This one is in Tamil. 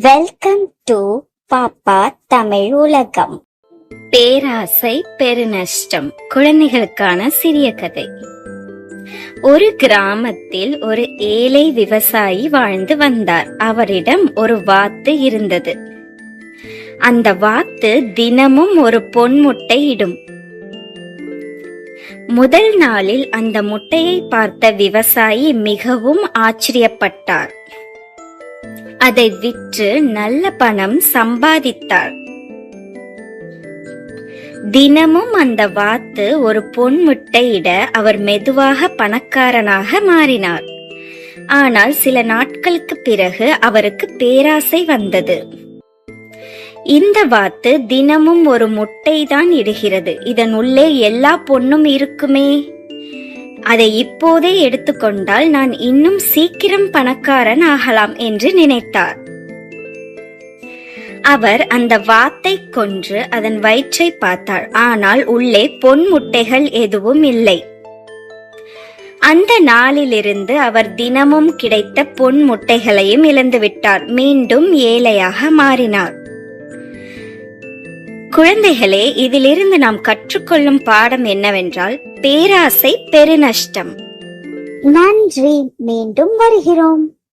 வெல்கம் டு பாப்பா தமிழ் உலகம். பேராசை பெருநஷ்டம். குழந்தைகளுக்கான சிறிய கதை. ஒரு கிராமத்தில் ஒரு ஏழை விவசாயி வாழ்ந்து வந்தார். அவரிடம் ஒரு வாத்து இருந்தது. அந்த வாத்து தினமும் ஒரு பொன் முட்டை இடும். முதல் நாளில் அந்த முட்டையை பார்த்த விவசாயி மிகவும் ஆச்சரியப்பட்டார். அதை விற்று நல்ல பணம் சம்பாதித்தார். தினமும் அந்த வாத்து ஒரு பொன் முட்டையிட அவர் மெதுவாக பணக்காரனாக மாறினார். ஆனால் சில நாட்களுக்கு பிறகு அவருக்கு பேராசை வந்தது. இந்த வாத்து தினமும் ஒரு முட்டை தான் இடுகிறது. இதன் உள்ளே எல்லா பொன்னும் இருக்குமே. அதை இப்போதே எடுத்துக்கொண்டால் நான் இன்னும் சீக்கிரம் பணக்காரன் ஆகலாம் என்று நினைத்தார். அவர் அந்த வாத்தை கொன்று அதன் வயிற்றை பார்த்தார். ஆனால் உள்ளே பொன் முட்டைகள் எதுவும் இல்லை. அந்த நாளிலிருந்து அவர் தினமும் கிடைத்த பொன் முட்டைகளையும் இழந்துவிட்டார். மீண்டும் ஏழையாக மாறினார். குழந்தைகளே, இதிலிருந்து நாம் கற்றுக்கொள்ளும் பாடம் என்னவென்றால், பேராசை பெருநஷ்டம். நன்றி. மீண்டும் வருகிறோம்.